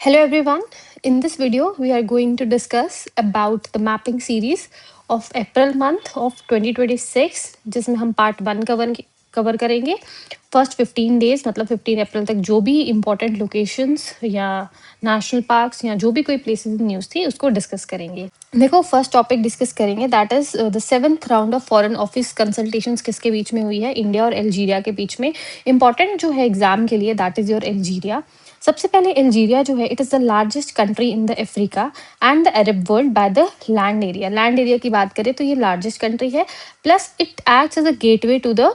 Hello everyone. In this video, we are going to discuss about the mapping series of April month of 2026, जिसमें हम part 1 cover करेंगे. First 15 days मतलब 15 अप्रैल तक जो भी important locations या नेशनल पार्क्स या जो भी कोई प्लेसेस न्यूज़ थी उसको डिस्कस करेंगे. देखो फर्स्ट टॉपिक डिस्कस करेंगे that is the 7th round of foreign office consultations किसके बीच में हुई है, इंडिया और अल्जीरिया के बीच में. इंपॉर्टेंट जो है एग्जाम के लिए दैट इज योर अल्जीरिया. सबसे पहले अल्जीरिया जो है it is the largest country in the Africa and the Arab world by the land area. Land area की बात करें तो ये लार्जेस्ट कंट्री है, plus it acts as a gateway to the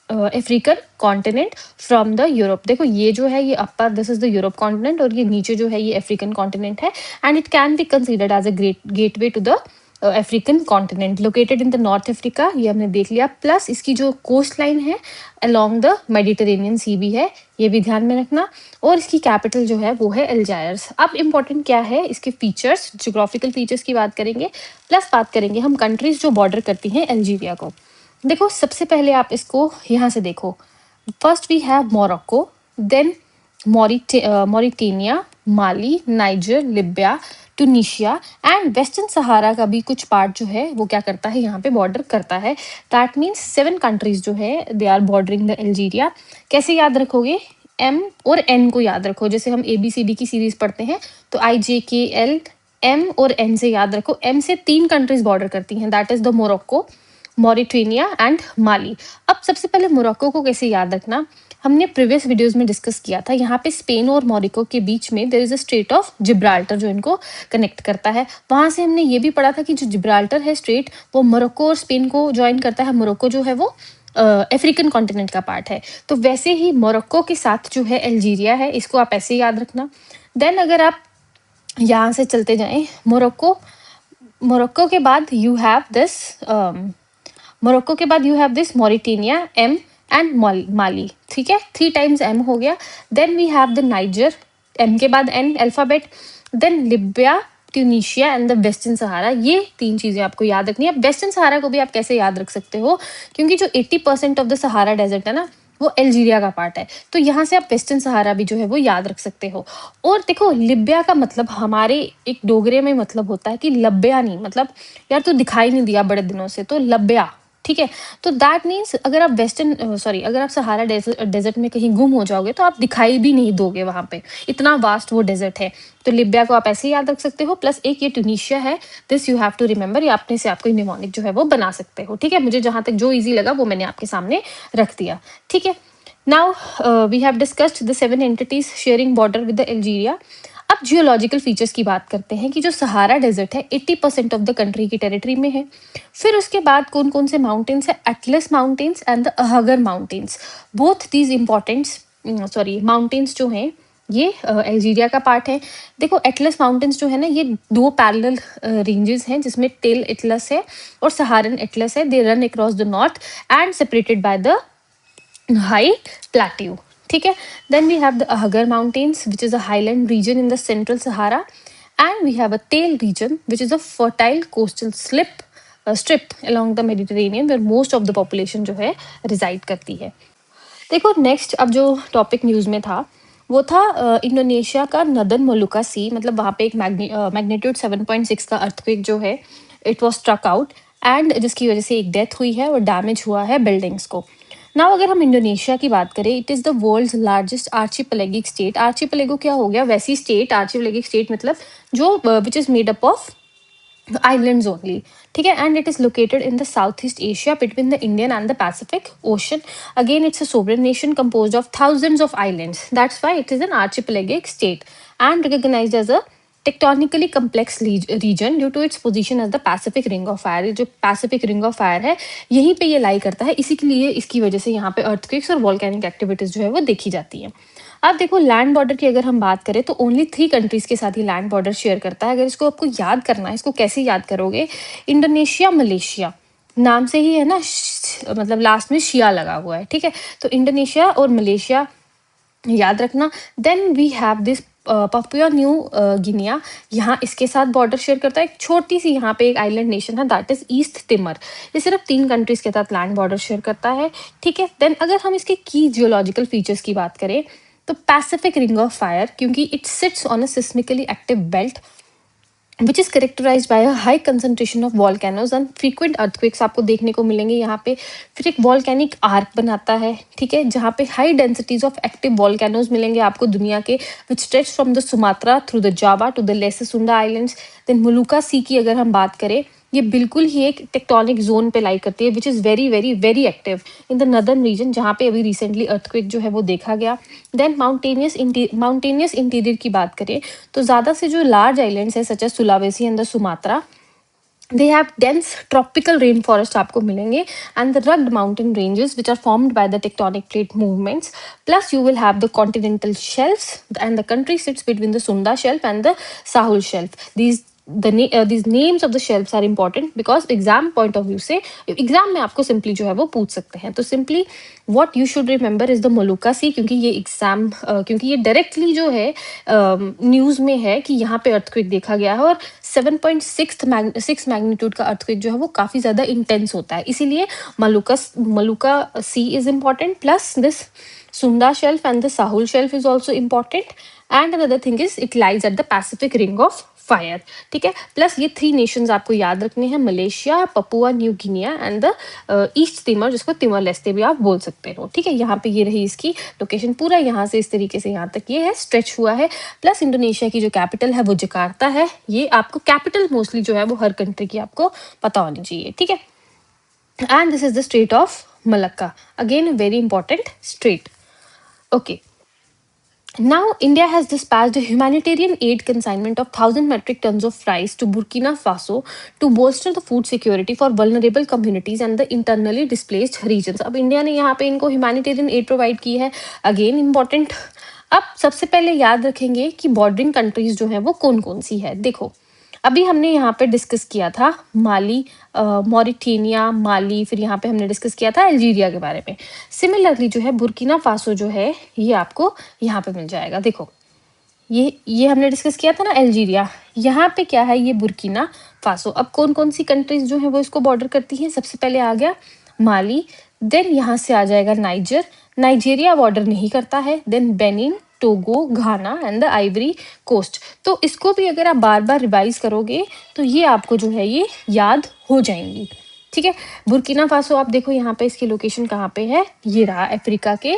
African continent from the Europe. देखो ये जो है ये upper this is the Europe continent और ये नीचे जो है ये अफ्रीकन कॉन्टिनेंट है and it can be considered as a great gateway to the African continent located in the North Africa. ये हमने देख लिया. प्लस इसकी जो कोस्ट लाइन है अलोंग द मेडिटेरेनियन सी भी है, ये भी ध्यान में रखना. और इसकी कैपिटल जो है वो है अल्जायर्स. अब इम्पोर्टेंट क्या है इसके फीचर्स, जियोग्राफिकल फीचर्स की बात करेंगे, प्लस बात करेंगे हम कंट्रीज जो बॉर्डर करती हैं अल्जीरिया को. देखो सबसे पहले आप इसको यहाँ से देखो. First we have Morocco, then Mauritania, Mali, Niger, Libya, Tunisia and Western Sahara का भी कुछ पार्ट जो है वो क्या करता है यहाँ पे बॉर्डर करता है. दैट मीन्स 7 कंट्रीज जो है they are bordering the Algeria. कैसे याद रखोगे, एम और एन को याद रखो. जैसे हम ABCD की सीरीज पढ़ते हैं तो IJKL M और N से याद रखो. M से 3 कंट्रीज बॉर्डर करती हैं that is the Morocco, Mauritania and Mali. अब सबसे पहले मोरक्को को कैसे याद रखना, हमने प्रीवियस वीडियोस में डिस्कस किया था. यहाँ पे स्पेन और मोरक्को के बीच में there is a Strait of Gibraltar जो इनको कनेक्ट करता है. वहां से हमने ये भी पढ़ा था कि जो जिब्राल्टर है स्ट्रेट वो मोरक्को और स्पेन को ज्वाइन करता है. मोरक्को जो है वो अफ्रीकन कॉन्टिनेंट का पार्ट है. तो वैसे ही मोरक्को के साथ जो है अल्जीरिया है, इसको आप ऐसे याद रखना. देन अगर आप यहाँ से चलते जाएं, मोरक्को के बाद you have this Mauritania M and Mali. ठीक है, 3 टाइम्स M हो गया. Then we have the Niger, M के बाद N alphabet. Then Libya, Tunisia and the Western Sahara. ये 3 चीजें आपको याद रखनी है. वेस्टर्न सहारा को भी आप कैसे याद रख सकते हो, क्योंकि जो 80% ऑफ द सहारा डेजर्ट है ना वो अल्जीरिया का पार्ट है, तो यहाँ से आप वेस्टर्न सहारा भी जो है वो याद रख सकते हो. और देखो लिबिया का मतलब हमारे एक डोगरे में मतलब होता है कि लब्या नहीं, मतलब यार तू दिखाई नहीं दिया बड़े दिनों से, तो लब्या. ठीक है, तो दैट मीन्स अगर आप अगर आप सहारा डेजर्ट में कहीं गुम हो जाओगे तो आप दिखाई भी नहीं दोगे वहां पे, इतना वास्ट वो डेजर्ट है. तो लिबिया को आप ऐसे ही याद रख सकते हो. प्लस एक ये ट्यूनीशिया है, this you have to remember. ये अपने से आपको निमोनिक जो है वो बना सकते हो. ठीक है, मुझे जहां तक जो ईजी लगा वो मैंने आपके सामने रख दिया. ठीक है, now we have discussed the 7 entities sharing border with the Algeria. अब जियोलॉजिकल फीचर्स की बात करते हैं कि जो सहारा डेजर्ट है 80% ऑफ द कंट्री की टेरिटरी में है. फिर उसके बाद कौन कौन से माउंटेन्स है, Atlas mountains and the Ahaggar mountains. Both these mountains जो हैं ये अल्जीरिया का पार्ट है. देखो एटलस माउंटेन्स जो है ना ये 2 पैरेलल रेंजेस हैं जिसमें टेल एटलस है और सहारन एटलस है. They run across the north and separated by the high plateau. ठीक है, then we have the Ahaggar mountains which is a highland region in the central Sahara and we have a Tell region which is a fertile coastal strip along the Mediterranean where most of the population जो है resided करती है. देखो next अब जो topic news में था वो था इंडोनेशिया का नदन मोलुका सी. मतलब वहाँ पे एक मैग्नीट्यूड 7.6 का अर्थक्वेक जो है it was struck out and जिसकी वजह से एक डेथ हुई है और डैमेज हुआ है बिल्डिंग्स को. नाउ अगर हम इंडोनेशिया की बात करें, it is the world's largest archipelagic state. Archipelago क्या हो गया, वैसी स्टेट. आर्चिपेलेगिक स्टेट मतलब जो which is made up of islands only. ठीक है, and it is located in the Southeast Asia between the Indian and the Pacific Ocean. Again, it's a sovereign nation composed of thousands of islands. That's why it is an archipelagic state and recognized as a tectonically complex region due to its position as the Pacific ring of Fire. जो Pacific ring of Fire है यहीं पे ये लाई करता है, इसी के लिए इसकी वजह से यहाँ पे अर्थक्वेक्स और वॉल्केनिक एक्टिविटीज जो है वो देखी जाती है. अब देखो लैंड बॉर्डर की अगर हम बात करें तो ओनली 3 कंट्रीज के साथ ही लैंड बॉर्डर शेयर करता है. अगर इसको आपको याद करना है, इसको कैसे याद करोगे, इंडोनेशिया मलेशिया नाम से ही है ना, मतलब लास्ट में शिया लगा हुआ है. ठीक है, तो इंडोनेशिया और मलेशिया याद रखना. Then we have this Papua New Guinea, यहाँ इसके साथ बॉर्डर शेयर करता है. एक छोटी सी यहाँ पे एक आइलैंड नेशन है दैट इज ईस्ट तिमर. ये सिर्फ 3 कंट्रीज के साथ लैंड बॉर्डर शेयर करता है. ठीक है, देन अगर हम इसके की जियोलॉजिकल फीचर्स की बात करें तो पैसिफिक रिंग ऑफ फायर, क्योंकि it sits on a seismically active belt which is characterized by a high concentration of volcanoes and frequent earthquakes आपको देखने को मिलेंगे यहाँ पे। फिर एक वॉल्केनिक आर्क बनाता है, ठीक है, जहाँ पे high densities of active volcanoes मिलेंगे आपको दुनिया के, which stretch from the Sumatra through the Java to the Lesser Sunda Islands. Then Molucca Sea की अगर हम बात करें, ये बिल्कुल ही एक टेक्टोनिक जोन पे लाई करती है, which is very very very active in the northern region, जहाँ पे अभी रिसेंटली अर्थक्वेक जो है वो देखा गया। देन माउंटेनियस इंटीरियर की बात करें तो ज़्यादा से जो लार्ज आइलैंड्स है such as Sulawesi and the Sumatra, they have dense tropical rainforest आपको मिलेंगे and the rugged mountain ranges which are formed by the tectonic plate movements, plus you will have the continental shelves and the country sits between the Sunda shelf and the Sahul shelf. These names of the shelves are important because exam point of view से exam में आपको simply जो है वो पूछ सकते हैं। तो simply what you should remember is the Molucca Sea, क्योंकि ये एग्जाम क्योंकि ये डायरेक्टली जो है न्यूज़ में है कि यहाँ पे अर्थक्वेक देखा गया है और 7.6 मैग्नीट्यूड का अर्थक्वेक जो है वो काफ़ी ज़्यादा इंटेंस होता है, इसीलिए Molucca Sea is important, plus this Sunda shelf and the Sahul shelf is also important. And another thing is it lies at the Pacific Ring of fire, ठीक है। प्लस ये 3 नेशंस आपको याद रखने हैं, Malaysia, Papua New Guinea and the East Timor, जिसको Timor Leste भी आप बोल सकते हो, ठीक है। यहाँ पे ये रही इसकी लोकेशन, पूरा यहाँ से इस तरीके से यहाँ तक ये है स्ट्रेच हुआ है। प्लस इंडोनेशिया की जो कैपिटल है वो जकार्ता है। ये आपको कैपिटल मोस्टली जो है वो हर कंट्री की आपको पता होनी चाहिए, ठीक है। And this is the Strait of Malacca, again very important straight. Okay. Now India has dispatched a humanitarian aid consignment of 1,000 metric tons of rice to Burkina Faso to bolster the food security for vulnerable communities and the internally displaced regions. अब India ने यहाँ पे इनको humanitarian aid provide की है, again important। अब सबसे पहले याद रखेंगे कि बॉर्डरिंग कंट्रीज जो है वो कौन कौन सी है। देखो अभी हमने यहाँ पे डिस्कस किया था माली, मॉरिटेनिया, माली, फिर यहाँ पे हमने डिस्कस किया था अल्जीरिया के बारे में। सिमिलरली जो है बुर्किना फासो जो है ये आपको यहाँ पे मिल जाएगा। देखो ये हमने डिस्कस किया था ना अल्जीरिया, यहाँ पे क्या है, ये बुर्किना फासो। अब कौन कौन सी कंट्रीज जो है वो इसको बॉर्डर करती हैं, सबसे पहले आ गया माली, देन यहाँ से आ जाएगा नाइजर, नाइजीरिया बॉर्डर नहीं करता है, then Benin, Togo, Ghana and the Ivory Coast. तो इसको भी अगर आप बार बार रिवाइज करोगे तो ये आपको जो है ये याद हो जाएंगी, ठीक है। बुर्किना फासो आप देखो यहाँ पे इसकी लोकेशन कहाँ पे है, ये रहा अफ्रीका के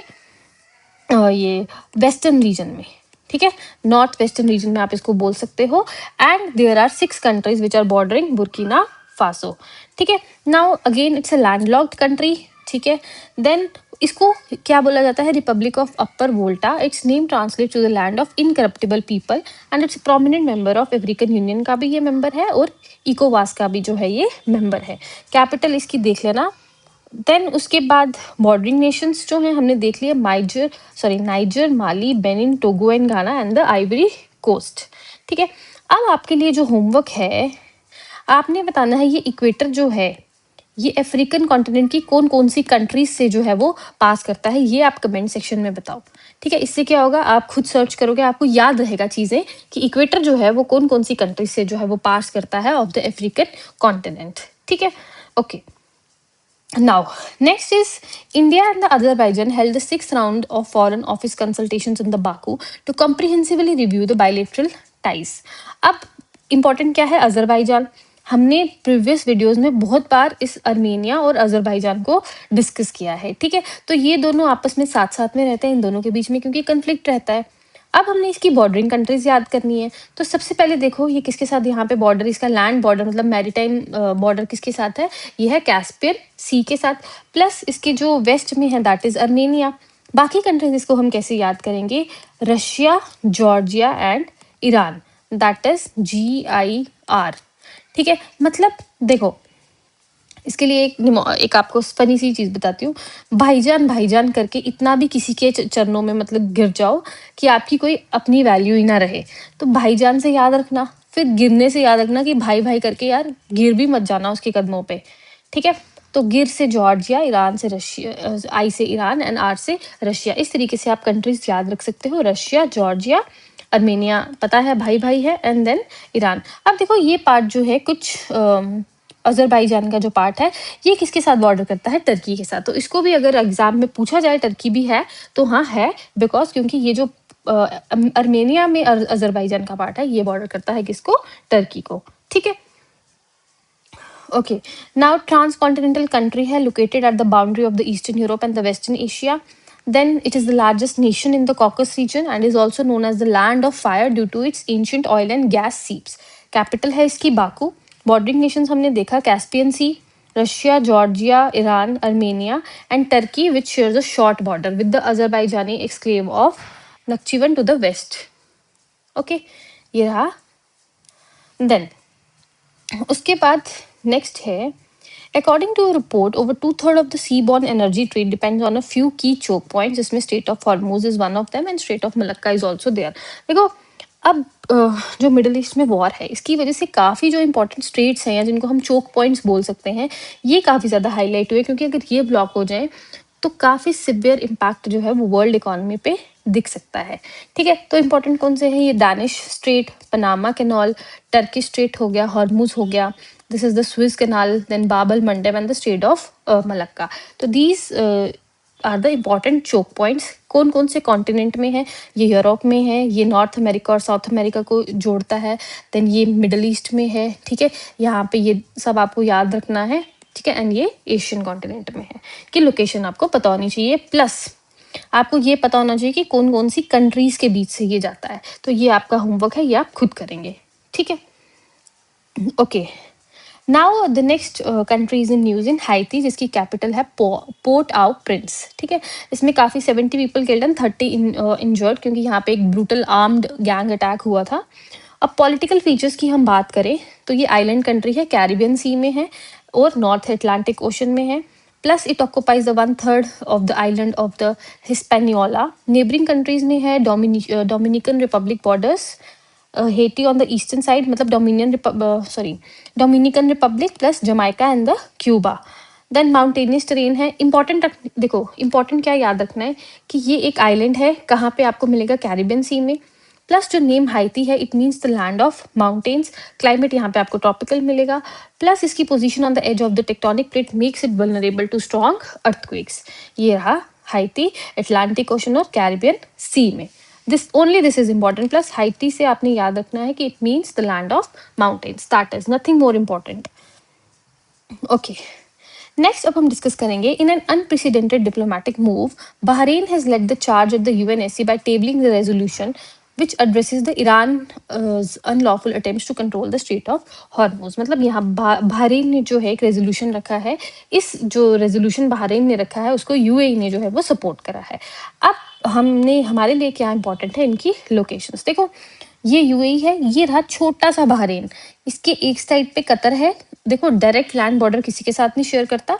ये वेस्टर्न रीजन में, ठीक है, नॉर्थ वेस्टर्न रीजन में आप इसको बोल सकते हो। And there are 6 countries which are bordering Burkina Faso, ठीक है। Now again it's a landlocked country, ठीक है। देन इसको क्या बोला जाता है, Republic of Upper Volta. Its name translate to the land of incorruptible people and it's prominent member of African Union का भी ये मेंबर है और इकोवास का भी जो है ये मेंबर है। कैपिटल इसकी देख लेना। देन उसके बाद बॉर्डरिंग नेशंस जो हैं हमने देख लिए, Niger, Mali, Benin, Togo and Ghana and the Ivory Coast, ठीक है। अब आपके लिए जो होमवर्क है, आपने बताना है ये इक्वेटर जो है ये अफ्रीकन कॉन्टिनेंट की कौन कौन सी कंट्रीज से जो है वो पास करता है, ये आप कमेंट सेक्शन में बताओ, ठीक है। इससे क्या होगा, आप खुद सर्च करोगे, आपको याद रहेगा चीज़ें कि इक्वेटर जो है वो कौन कौन सी कंट्रीज से जो है वो पास करता है ऑफ द अफ्रीकन कॉन्टिनेंट, ठीक है। Okay, now next is India and the Azerbaijan held the 6th round of foreign office consultations in the Baku to comprehensively review the bilateral ties। अब इम्पोर्टेंट क्या है, अजरबैजान। हमने previous videos में बहुत बार इस Armenia और अजरबैजान को discuss किया है, ठीक है। तो ये दोनों आपस में साथ साथ में रहते हैं, इन दोनों के बीच में क्योंकि कन्फ्लिक्ट रहता है। अब हमने इसकी बॉर्डरिंग कंट्रीज याद करनी है, तो सबसे पहले देखो ये किसके साथ यहाँ पे बॉर्डर, इसका लैंड बॉर्डर मतलब मैरीटाइम बॉर्डर किसके साथ है, ये है कैस्पियन सी के साथ, प्लस इसके जो वेस्ट में है दैट इज अर्मेनिया। बाकी कंट्रीज इसको हम कैसे याद करेंगे, Russia, Georgia and Iran, that is GIR, ठीक है। मतलब देखो इसके लिए एक आपको फनी सी चीज़ बताती हूँ, भाईजान करके इतना भी किसी के चरणों में मतलब गिर जाओ कि आपकी कोई अपनी वैल्यू ही ना रहे, तो भाईजान से याद रखना, फिर गिरने से याद रखना कि भाई करके यार गिर भी मत जाना उसके कदमों पे, ठीक है। तो गिर से जॉर्जिया, ईरान से रशिया, आई से ईरान एंड आर से रशिया, इस तरीके से आप कंट्रीज याद रख सकते हो। रशिया, जॉर्जिया, अर्मेनिया पता है भाई है, एंड देन ईरान। अब देखो ये पार्ट जो है कुछ अजरबैजान का जो पार्ट है ये किसके साथ बॉर्डर करता है? टर्की के साथ। तो इसको भी अगर एग्जाम में पूछा जाए टर्की भी है तो हाँ है, बिकॉज क्योंकि ये जो अर्मेनिया में अजरबैजान का पार्ट है ये बॉर्डर करता है किसको? टर्की को। ठीक है। Okay, now transcontinental country है located at the boundary of the Eastern Europe and the Western Asia. Then it is the largest nation in the Caucasus region and is also known as the land of fire due to its ancient oil and gas seeps. Capital है इसकी Baku. Bordering nations हमने देखा Caspian Sea, Russia, Georgia, Iran, Armenia and Turkey which shares a short border with the Azerbaijani exclave of Nakhchivan to the west. Okay, ये रहा. Then उसके बाद next है according to report over 2/3 of the seaborne energy trade depends on a few key choke points जिसमें Strait of Hormuz is one of them and Strait of Malacca is also there. देखो अब जो middle east में war है इसकी वजह से काफ़ी जो इंपॉर्टेंट स्ट्रेट्स हैं या जिनको हम चोक पॉइंट्स बोल सकते हैं ये काफ़ी ज़्यादा हाईलाइट हुए, क्योंकि अगर ये ब्लॉक हो जाए तो काफ़ी सिवियर इम्पैक्ट जो है वो वर्ल्ड इकोनॉमी पे दिख सकता है। ठीक है, तो इंपॉर्टेंट कौन से हैं? ये Danish Strait, Panama Canal, Turkey Strait हो गया, हॉर्मुज हो गया, this is the Suez canal, then Bab el Mandeb and the Strait of Malacca. तो these are the important choke points. कौन कौन से कॉन्टिनेंट में है? ये यूरोप में है, ये नॉर्थ अमेरिका और साउथ अमेरिका को जोड़ता है, देन ये मिडल ईस्ट में है। ठीक है, यहाँ पे ये सब आपको याद रखना है। ठीक है, एंड ये एशियन कॉन्टिनेंट में है कि लोकेशन आपको पता होनी चाहिए, प्लस आपको ये पता होना चाहिए कि कौन कौन सी कंट्रीज के बीच से ये जाता है। तो ये आपका होमवर्क है, ये आप खुद करेंगे। ठीक है, okay. Now the next countries in news in हाइती जिसकी कैपिटल है पोर्ट आउ प्रिंस। ठीक है, इसमें काफ़ी 70 पीपल किल्ड एंड 30 इंजर्ड, क्योंकि यहाँ पे एक ब्रूटल आर्म्ड गैंग अटैक हुआ था। अब पॉलिटिकल फीचर्स की हम बात करें तो ये आइलैंड कंट्री है, कैरिबियन सी में है और नॉर्थ अटलांटिक ओशन में है, plus it occupies the 1/3 of the island of the Hispaniola. Neighbouring countries में है Dominican Republic borders, Haiti on the eastern side, मतलब Dominican Republic plus Jamaica and the Cuba. Then mountainous terrain है। Important देखो, important क्या याद रखना है कि ये एक आइलैंड है, कहाँ पे आपको मिलेगा? कैरिबियन सी में। प्लस जो नेम हाइती है it means the land of mountains. Climate यहाँ पे आपको ट्रॉपिकल मिलेगा, प्लस इसकी position on the edge of the tectonic plate makes it vulnerable to strong earthquakes. ये रहा हाइती, अटलांटिक ओशन और कैरिबियन सी में। This is important. Plus Haiti से आपने याद रखना है कि it means the land of mountains, that is nothing more important. Okay, next अब हम डिस्कस करेंगे in an unprecedented diplomatic move Bahrain has led the charge of the UNSC by tabling the resolution which addresses the Iran's unlawful attempts to control the Strait of Hormuz। मतलब यहाँ Bahrain ने जो है एक resolution रखा है, इस जो रेजोल्यूशन बहरीन ने रखा है उसको यूएई ने जो है वो सपोर्ट करा है। अब हमने हमारे लिए क्या इंपॉर्टेंट है, इनकी लोकेशंस। देखो ये यूएई है, ये रहा छोटा सा बहरीन, इसके एक साइड पे कतर है। देखो डायरेक्ट लैंड बॉर्डर किसी के साथ नहीं शेयर करता,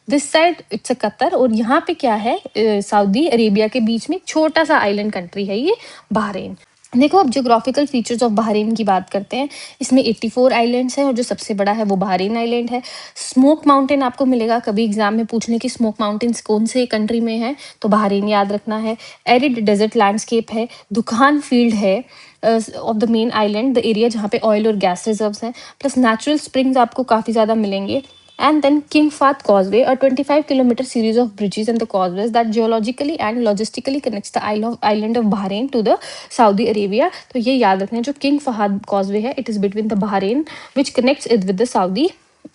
this side it's a Qatar, और यहाँ पे क्या है? सऊदी अरेबिया के बीच में छोटा सा आइलैंड कंट्री है ये बहरीन। देखो अब ज्योग्राफिकल फीचर्स ऑफ बहरीन की बात करते हैं। इसमें 84 आइलैंड्स हैं और जो सबसे बड़ा है वो बहरीन आइलैंड है। स्मोक माउंटेन आपको मिलेगा, कभी एग्जाम में पूछने की स्मोक माउंटेन्स कौन से कंट्री में है तो बहरीन याद रखना है। एरिड डेजर्ट लैंडस्केप है, दुखान फील्ड है of the main island, the area जहाँ पे ऑयल और गैस रिजर्व्स हैं, प्लस नेचुरल स्प्रिंग्स आपको काफ़ी ज़्यादा मिलेंगे। And then King Fahd Causeway, a 25-kilometer series of bridges and the causeways that geologically and logistically connects the island of Bahrain to the Saudi Arabia। तो ये याद रखना है, जो King Fahd Causeway है it is between the Bahrain which connects it with the Saudi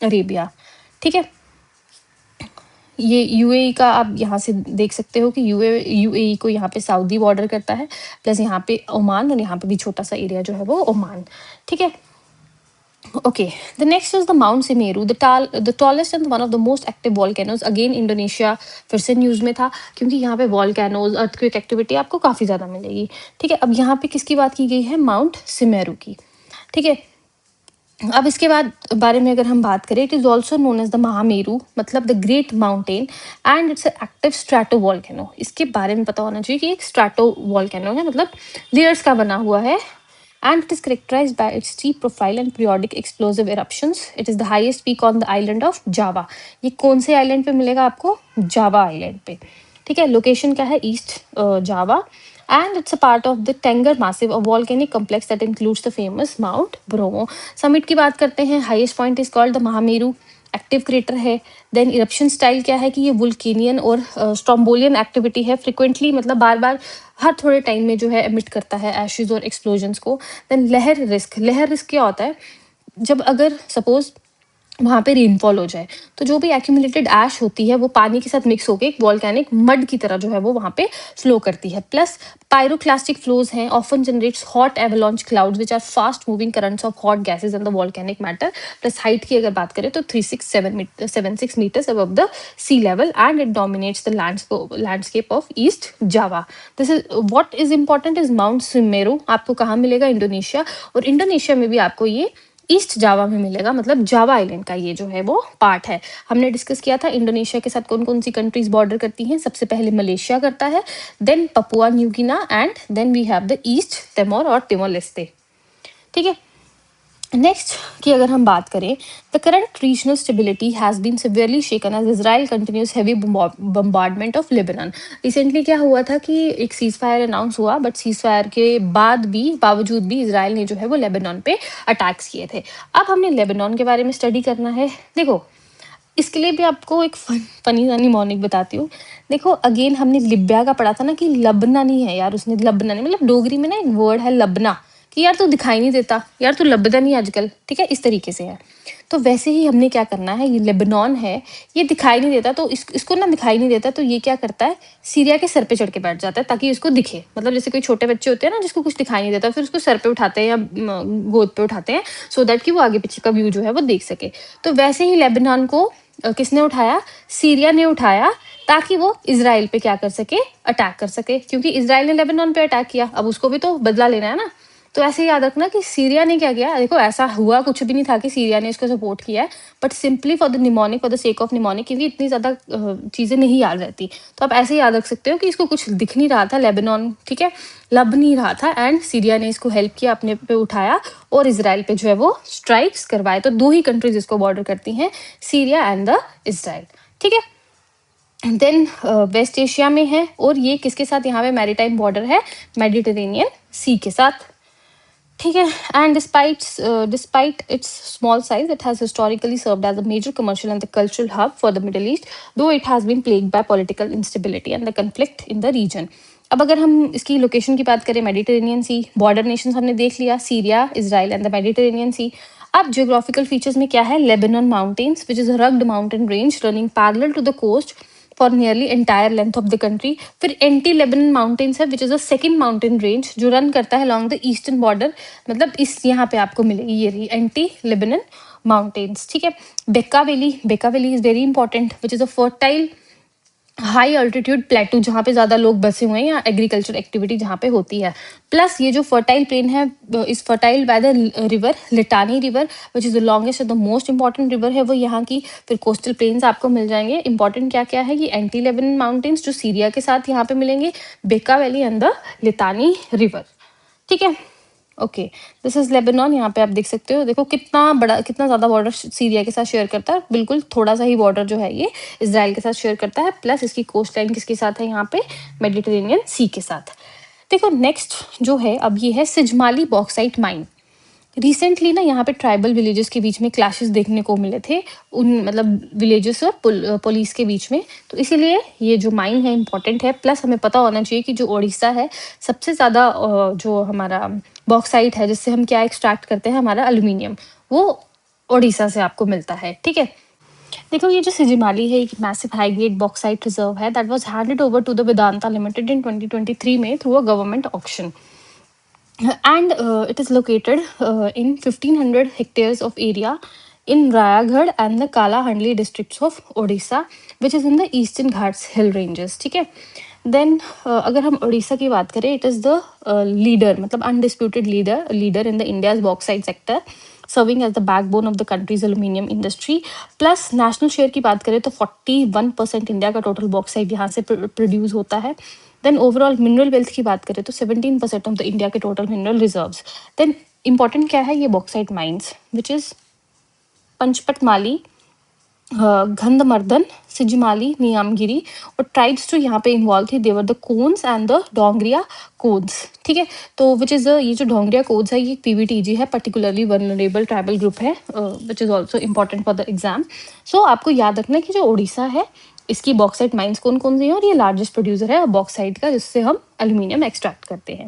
Arabia। ठीक है, ये यूएई का आप यहाँ से देख सकते हो कि यूएई को यहाँ पे सऊदी बॉर्डर करता है, प्लस यहाँ पे ओमान और यहाँ पे भी छोटा सा एरिया जो है वो ओमान। ठीक है, okay, the next is the Mount Semeru, the tallest and one of the most active volcanoes। again Indonesia फिर से न्यूज़ में था, क्योंकि यहाँ पे वॉल्केनोज अर्थक्वेक एक्टिविटी आपको काफ़ी ज़्यादा मिलेगी। ठीक है, अब यहाँ पे किसकी बात की गई है? माउंट सिमेरू की। ठीक है, अब इसके बाद बारे में अगर हम बात करें, it is also known as the Mahameru, मतलब the great mountain, and it's active stratovolcano. इसके बारे में पता होना चाहिए कि एक स्ट्रैटो वॉल्केनो है, मतलब लेयर्स का बना हुआ है, and it is characterized by its steep profile and periodic explosive eruptions। it is the highest peak on the island of Java। ये कौन से आइलैंड पे मिलेगा आपको? जावा आइलैंड पे। ठीक है, लोकेशन क्या है? East Java. and it's a part of the Tengar Massif, a volcanic complex that includes the famous Mount Bromo. Summit की बात करते हैं, highest point is called the Mahameru, active crater है. देन इरप्शन स्टाइल क्या है कि ये वुल्केनियन और स्ट्रोम्बोलियन एक्टिविटी है, फ्रिक्वेंटली मतलब बार बार हर थोड़े टाइम में जो है एमिट करता है एशेज और एक्सप्लोजन्स को. देन लहर रिस्क क्या होता है, जब अगर सपोज वहाँ पे रेनफॉल हो जाए तो जो भी एक्यूमुलेटेड ऐश होती है वो पानी के साथ मिक्स होकर एक वॉल्केनिक मड की तरह जो है वो वहाँ पे फ्लो करती है. प्लस पायरोक्लास्टिक फ्लोज हैं, often generates hot avalanche clouds which are fast moving currents of hot gases and the volcanic matter. Plus height की अगर बात करें तो 367 metres above the sea level and it dominates the landscape of East Java. This is what is important is Mount Semeru. आपको कहाँ मिलेगा? Indonesia. और Indonesia में भी आपको ये ईस्ट जावा में मिलेगा, मतलब जावा आइलैंड का ये जो है वो पार्ट है. हमने डिस्कस किया था इंडोनेशिया के साथ कौन कौन सी कंट्रीज बॉर्डर करती हैं. सबसे पहले मलेशिया करता है, then Papua New Guinea and then we have the East Timor और तिमोर लेस्टे. ठीक है. नेक्स्ट की अगर हम बात करें, the current regional stability has been severely shaken as Israel continues heavy bombardment of Lebanon. Recently क्या हुआ था कि एक सीज फायर अनाउंस हुआ, बट सीज फायर के बावजूद भी इसराइल ने जो है वो लेबनान पे अटैक्स किए थे. अब हमने लेबनान के बारे में स्टडी करना है. देखो इसके लिए भी आपको एक फनी जानी मॉर्निंग बताती हूँ. देखो अगेन हमने लिब्या का पढ़ा था ना कि लबना नहीं है यार, उसने लबना नहीं, मतलब डोगरी में ना एक वर्ड है लबना कि यार तू दिखाई नहीं देता, यार तू लबदा नहीं आजकल. ठीक है, इस तरीके से है. तो वैसे ही हमने क्या करना है, ये लेबनान है, ये दिखाई नहीं देता, तो इसको ना दिखाई नहीं देता तो ये क्या करता है, सीरिया के सर पे चढ़ के बैठ जाता है ताकि उसको दिखे. मतलब जैसे कोई छोटे बच्चे होते हैं ना जिसको कुछ दिखाई नहीं देता, फिर उसको सर पे उठाते हैं या गोद पे उठाते हैं सो दैट कि वो आगे पीछे का व्यू जो है वो देख सके. तो वैसे ही लेबनान को किसने उठाया? सीरिया ने उठाया, ताकि वो इजराइल पे क्या कर सके, अटैक कर सके. क्योंकि इजराइल ने लेबनान पे अटैक किया, अब उसको भी तो बदला लेना है ना. तो ऐसे याद रखना कि सीरिया ने क्या किया. देखो ऐसा हुआ कुछ भी नहीं था कि सीरिया ने इसको सपोर्ट किया है, but simply for the mnemonic, for the sake of mnemonic, क्योंकि इतनी ज़्यादा चीज़ें नहीं याद रहती. तो आप ऐसे याद रख सकते हो कि इसको कुछ दिख नहीं रहा था, लेबनान ठीक है लब नहीं रहा था, एंड सीरिया ने इसको हेल्प किया, अपने पे उठाया और इसराइल पे जो है वो स्ट्राइक्स करवाए. तो दो ही कंट्रीज इसको बॉर्डर करती हैं, सीरिया एंड द इसराइल. ठीक है. देन वेस्ट एशिया में है, और ये किसके साथ यहाँ पे मैरीटाइम बॉर्डर है? मेडिटेरेनियन सी के साथ. ठीक है. And despite its small size, it has historically served as a major commercial and the cultural hub for the Middle East, though it has been plagued by political instability and the conflict in the region. अब अगर हम इसकी location की बात करें, Mediterranean सी, border Nations हमने देख लिया, Syria, Israel and the Mediterranean Sea. अब जियोग्राफिकल फीचर्स में क्या है? Lebanon mountains which is a rugged mountain range running parallel to the coast for nearly entire length of the country. फिर anti Lebanon mountains है which is a second mountain range जो run करता है along the eastern border. मतलब इस यहाँ पे आपको मिलेगी ये रही एंटी लेबनन माउंटेन्स. ठीक है. बेका valley is very important which is a fertile high altitude प्लेटू जहाँ पे ज़्यादा लोग बसे हुए हैं या एग्रीकल्चर एक्टिविटी जहाँ पे होती है. प्लस ये जो फर्टाइल प्लेन है इस fertile by the river लिटानी river which is the longest and the most important river है वो यहाँ की. फिर कोस्टल प्लेन्स आपको मिल जाएंगे. इंपॉर्टेंट क्या क्या है? ये एंटी लेबनन माउंटेन्स जो सीरिया के साथ यहाँ पे मिलेंगे, बेका वैली एंड द लिटानी रिवर. ठीक है. Okay, this is Lebanon. यहाँ पे आप देख सकते हो, देखो कितना बड़ा, कितना ज़्यादा बॉर्डर सीरिया के साथ शेयर करता है. बिल्कुल थोड़ा सा ही बॉर्डर जो है ये इसराइल के साथ शेयर करता है. प्लस इसकी कोस्ट लाइन किसके साथ है यहाँ पे? मेडिटेरेनियन सी के साथ. देखो नेक्स्ट जो है अब ये है सिजमाली बॉक्साइट माइन. रिसेंटली ना यहाँ पे ट्राइबल विलेजेस के बीच में क्लैशेस देखने को मिले थे, उन मतलब विलेजेस और पुलिस के बीच में. तो इसीलिए ये जो माइन है इंपॉर्टेंट है. प्लस हमें पता होना चाहिए कि जो उड़ीसा है सबसे ज़्यादा जो हमारा बॉक्साइट है जिससे हम क्या एक्सट्रैक्ट करते हैं, हमारा एल्यूमिनियम, वो उड़ीसा से आपको मिलता है. ठीक है. देखो ये जो सिजिमाली है एक massive high grade bauxite reserve है that was handed over to the Vedanta Limited in 2023 में through a government auction. And it is located in 1500 hectares of area in Rayagad and the Kalahandli districts of Odisha, which is in the Eastern Ghats hill ranges. ठीक है. Then अगर हम उड़ीसा की बात करें, it is the leader, मतलब undisputed leader in the India's bauxite sector, serving as the backbone of the country's aluminium industry. Plus national share की बात करें तो 41% इंडिया का टोटल बॉक्साइट यहाँ से प्रोड्यूस होता है. देन ओवरऑल मिनरल वेल्थ की बात करें तो 17% ऑफ द इंडिया के total mineral reserves. Then important क्या है? ये bauxite mines which is Panchpatmali Gandhamardan, Sijimali, Niyamgiri और ट्राइब्स जो यहाँ पे इन्वॉल्व थे, they were the Kondhs and the Dongria Kondhs. ठीक है, तो विच इज़ ये जो डोंगरिया कोन्स है ये पीवीटीजी है, पर्टिकुलरली वल्नरेबल ट्राइबल ग्रुप है, which is also important for the exam. So आपको याद रखना है कि जो उड़ीसा है इसकी बॉक्साइट माइंस कौन कौन सी हैं, और ये लार्जेस्ट प्रोड्यूसर है बॉक्साइट का, जिससे हम एल्यूमिनियम एक्सट्रैक्ट करते हैं।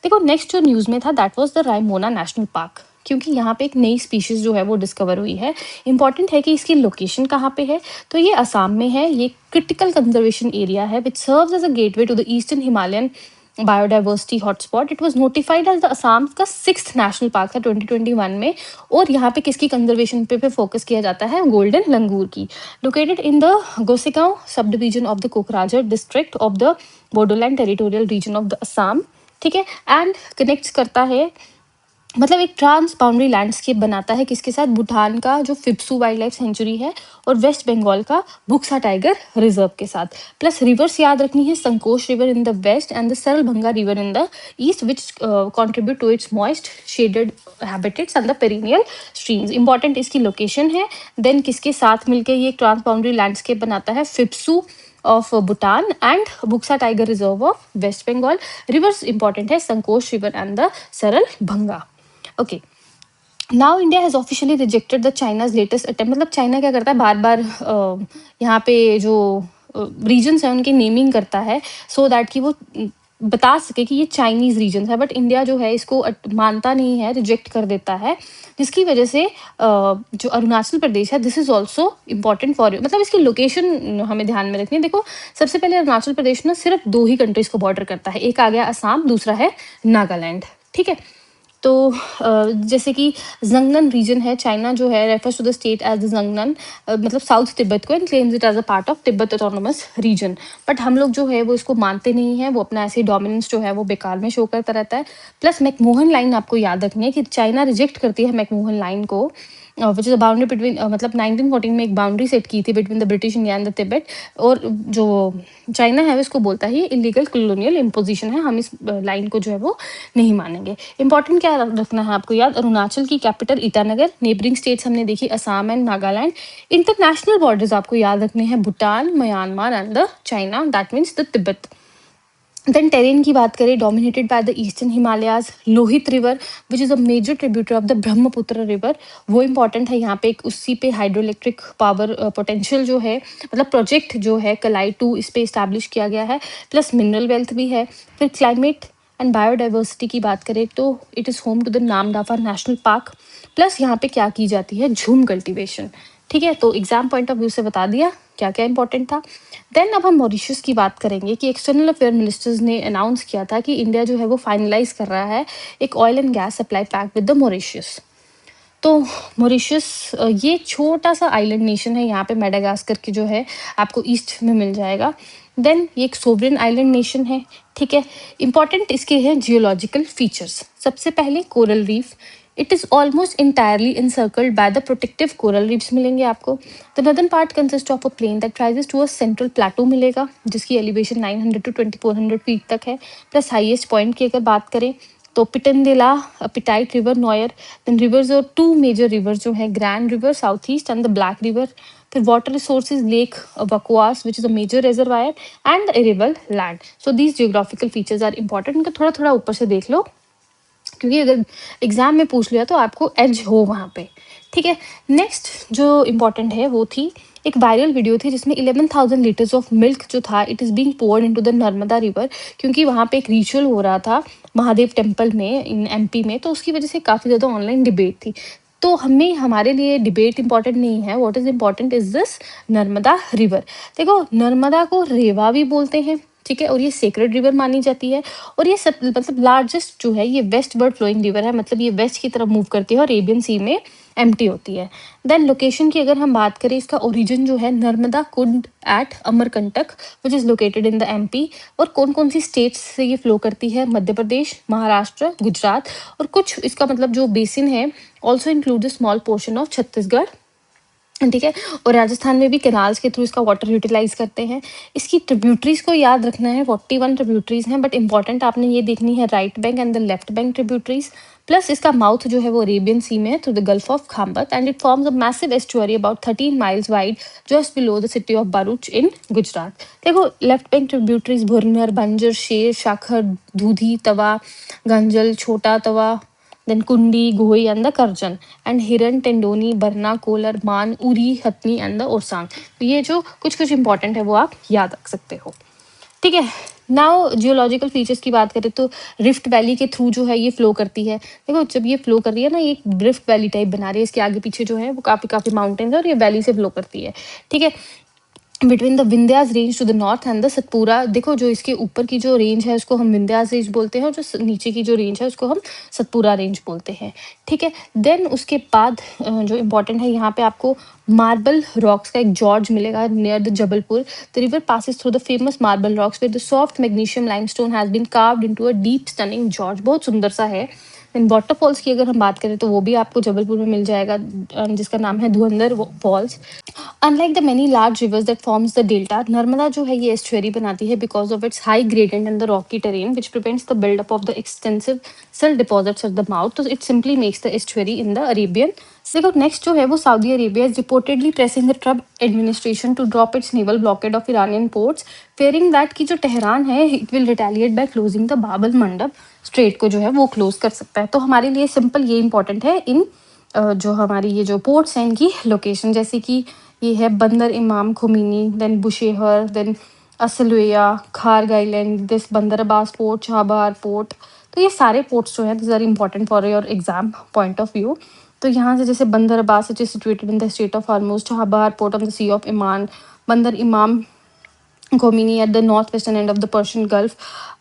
देखो नेक्स्ट जो न्यूज़ में था that was the Raimona national park, क्योंकि यहाँ पे एक नई स्पीशीज जो है वो डिस्कवर हुई है। इंपॉर्टेंट है कि इसकी लोकेशन कहाँ पे है, तो ये असम में है। ये क्रिटिकल कंजर्वेशन एरिया है which serves as a gateway to the Eastern Himalayan biodiversity hotspot. It was notified as the Assam का 6th नेशनल पार्क था 2021 में। और यहाँ पे किसकी कंजर्वेशन पे फोकस किया जाता है, गोल्डन लंगूर की। Located in the Gossaigaon subdivision of the Kokrajhar district of the Bodoland territorial region of the Assam. ठीक है, एंड कनेक्ट करता है, मतलब एक ट्रांस बाउंड्री लैंडस्केप बनाता है किसके साथ, भूटान का जो फिप्सू वाइल्ड लाइफ सेंचुरी है और वेस्ट बंगाल का बुक्सा टाइगर रिजर्व के साथ। प्लस रिवर्स याद रखनी है, Sankosh river in the west and the Saralbhanga river in the east which contribute to its moist shaded habitats and the perennial streams. Important इसकी लोकेशन है। देन किसके साथ मिलकर ये एक ट्रांस बाउंड्री लैंडस्केप बनाता है, Phibsoo of Bhutan and Buksa Tiger Reserve of West Bengal. Rivers important है, Sankosh river and the Saralbhanga. Okay, now India has officially rejected the China's latest attempt. मतलब चाइना क्या करता है, बार बार यहाँ पे जो रीजन्स हैं उनकी नेमिंग करता है सो दैट कि वो बता सके कि ये चाइनीज रीजन है, बट इंडिया जो है इसको मानता नहीं है, रिजेक्ट कर देता है, जिसकी वजह से जो अरुणाचल प्रदेश है, this is also important for you. मतलब इसकी लोकेशन हमें ध्यान में रखनी है। देखो सबसे पहले अरुणाचल प्रदेश ना सिर्फ 2 ही कंट्रीज को बॉर्डर करता है, एक आ गया असम, दूसरा है नागालैंड। ठीक है, तो जैसे कि जंगनन रीजन है, चाइना जो है refers to the state as the Zangnan, मतलब साउथ तिब्बत को, and claims it as a part of Tibet autonomous region. But हम लोग जो है वो इसको मानते नहीं है, वो अपना ऐसे डोमिनेंस जो है वो बेकार में शो करता रहता है। प्लस मैकमोहन लाइन आपको याद रखनी है कि चाइना रिजेक्ट करती है मैकमोहन लाइन को, विच इज अ बाउंड्री बिटवीन, मतलब 1914 में एक बाउंड्री सेट की थी between the British India and the Tibet, और जो चाइना है इसको बोलता है ये इलीगल कॉलोनियल इम्पोजिशन है, हम इस लाइन को जो है वो नहीं मानेंगे। इंपॉर्टेंट क्या रखना है आपको याद, अरुणाचल की कैपिटल ईटानगर, नेबरिंग स्टेट्स हमने देखी Assam and Nagaland. International borders आपको याद रखने हैं, Bhutan, Myanmar and the China, that means the Tibet. Then terrain की बात करें, dominated by the Eastern Himalayas, Lohit river which is a major tributary of the Brahmaputra river, वो इंपॉर्टेंट है। यहाँ पे एक उसी पे हाइड्रोइलेक्ट्रिक पावर पोटेंशियल जो है, मतलब प्रोजेक्ट जो है कलाई 2 इस पे इस्टेब्लिश किया गया है। प्लस मिनरल वेल्थ भी है। फिर क्लाइमेट एंड बायोडाइवर्सिटी की बात करें तो it is home to the Namdapha national park. Plus यहाँ पे क्या की जाती है, झूम कल्टिवेशन। ठीक है, तो एग्जाम पॉइंट ऑफ व्यू से बता दिया क्या क्या इंपॉर्टेंट था। देन अब हम मॉरिशस की बात करेंगे कि एक्सटर्नल अफेयर मिनिस्टर्स ने अनाउंस किया था कि इंडिया जो है वो फाइनलाइज कर रहा है एक oil and gas supply pact with the Mauritius. तो मॉरिशस ये छोटा सा आइलैंड नेशन है, यहाँ पे मेडागास्कर की जो है आपको ईस्ट में मिल जाएगा। देन ये एक सोवरेन आइलैंड नेशन है। ठीक है, इंपॉर्टेंट इसके हैं जियोलॉजिकल फीचर्स। सबसे पहले coral reef, it is almost entirely encircled by the protective coral reefs मिलेंगे आपको। The northern part consist of a plain that rises to a central plateau मिलेगा, जिसकी एलिवेशन 900 to 2400 फीट तक है। प्लस हाईएस्ट पॉइंट की अगर बात करें तो Piton de la, Petite river, Noire. Then rivers और 2 मेजर रिवर्स जो है, Grand River South East and the Black River. फिर water resources, lake Vacoas which is a major reservoir and arable land. So these geographical features are important, इनका थोड़ा थोड़ा ऊपर से देख लो, क्योंकि अगर एग्जाम में पूछ लिया तो आपको एज हो वहाँ पे। ठीक है, नेक्स्ट जो इम्पॉर्टेंट है वो थी एक वायरल वीडियो थी जिसमें 11,000 लीटर्स ऑफ मिल्क जो था it is being poured into the Narmada river, क्योंकि वहाँ पे एक रिचुअल हो रहा था महादेव टेम्पल में इन एमपी में, तो उसकी वजह से काफ़ी ज़्यादा ऑनलाइन डिबेट थी। तो हमें, हमारे लिए डिबेट इंपॉर्टेंट नहीं है, what is important is this Narmada river. देखो नर्मदा को रेवा भी बोलते हैं, ठीक है, और ये सेक्रेड रिवर मानी जाती है। और ये सब मतलब लार्जेस्ट जो है ये वेस्ट वर्ड फ्लोइंग रिवर है, मतलब ये वेस्ट की तरफ मूव करती है और अरेबियन सी में एम्प्टी होती है। देन लोकेशन की अगर हम बात करें, इसका ओरिजिन जो है Narmada Kund at Amarkantak which is located in the MP. और कौन कौन सी स्टेट्स से ये फ्लो करती है, मध्य प्रदेश, महाराष्ट्र, गुजरात, और कुछ इसका मतलब जो बेसिन है also include the small portion of Chhattisgarh. ठीक है, और राजस्थान में भी कैनाल्स के थ्रू इसका वाटर यूटिलाइज करते हैं। इसकी ट्रिब्यूटरीज को याद रखना है, 41 ट्रिब्यूटरीज हैं, बट इंपॉर्टेंट आपने ये देखनी है right bank and the left bank tributaries. Plus इसका माउथ जो है वो अरेबियन सी में है through the Gulf of Khambhat, and it forms a massive estuary about 13 miles wide just below the city of Bharuch in Gujarat. देखो लेफ्ट बैंक ट्रिब्यूटरीज भुरनर, बंजर, शेर, शाखर, दूधी, तवा, गंजल, छोटा तवा, देन कुंडी, गोई एंड द करजन, एंड हिरन, टेंडोनी, बरना, कोलर, मान, उरी, हथनी एंड द ओरसांग। तो ये जो कुछ कुछ इंपॉर्टेंट है वो आप याद रख सकते हो। ठीक है, नाउ जियोलॉजिकल फीचर्स की बात करें तो रिफ्ट वैली के थ्रू जो है ये फ्लो करती है। देखो जब ये फ्लो कर रही है ना, ये रिफ्ट वैली टाइप बना रही है, इसके आगे पीछे जो है वो काफी काफी माउंटेन्स है और ये वैली से फ्लो करती है। ठीक है, between the Vindhyas range to the north and the Satpura, देखो जो इसके ऊपर की जो रेंज है उसको हम विंध्यास रेंज बोलते हैं, और जो नीचे की जो रेंज है उसको हम सतपुरा रेंज बोलते हैं। ठीक है, देन उसके बाद जो इम्पोर्टेंट है यहाँ पे आपको मार्बल रॉक्स का एक जॉर्ज मिलेगा near the Jabalpur. The river passes through the famous marble rocks where the soft magnesium limestone has been carved into a deep stunning gorge. बहुत सुंदर सा है। देन वाटरफॉल्स की अगर हम बात करें तो वो भी आपको जबलपुर में मिल जाएगा, जिसका नाम है Dhuandhar falls. Unlike the many large rivers that forms the delta, Narmada जो है ये estuary बनाती है because of its high gradient and the rocky terrain, which prevents the buildup of the extensive silt deposits at the mouth. तो it simply makes the estuary in the Arabian। देखो next जो है वो Saudi Arabia is reportedly pressing the Trump administration to drop its naval blockade of Iranian ports, fearing that कि जो Tehran है it will retaliate by closing the Bab el Mandab straight को जो है वो क्लोज कर सकता है। तो हमारे लिए सिंपल ये इंपॉर्टेंट है इन जो हमारी ये जो पोर्ट्स हैं इनकी लोकेशन, जैसे कि ये है Bandar Imam Khomeini, then Bushehr, then Asaluyeh, Kharg Island, this Bandar Abbas port, शाहबार port. तो ये सारे पोर्ट्स जो हैं this are important for your exam point of view. तो यहाँ से जैसे Bandar Abbas is situated in the state of Hormuz, Chabahar port on the sea of Oman, Bandar Imam Khomeini at the northwestern end of the Persian Gulf,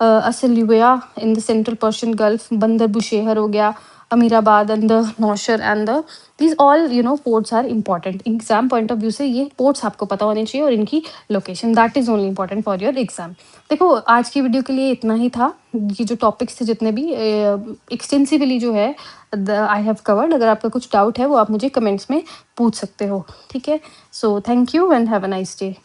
Asaliya in the central Persian Gulf, Bandar Bushehr हो गया, Amirabad and the Naushar and the these all ports are important exam point of view से। ये ports आपको पता होने चाहिए और इनकी location that is only important for your exam। देखो आज की वीडियो के लिए इतना ही था। ये जो टॉपिक्स थे जितने भी एक्सटेंसिवली जो है आई हैव कवर्ड। अगर आपका कुछ डाउट है वो आप मुझे कमेंट्स में पूछ सकते हो। ठीक है, so thank you and have a nice day.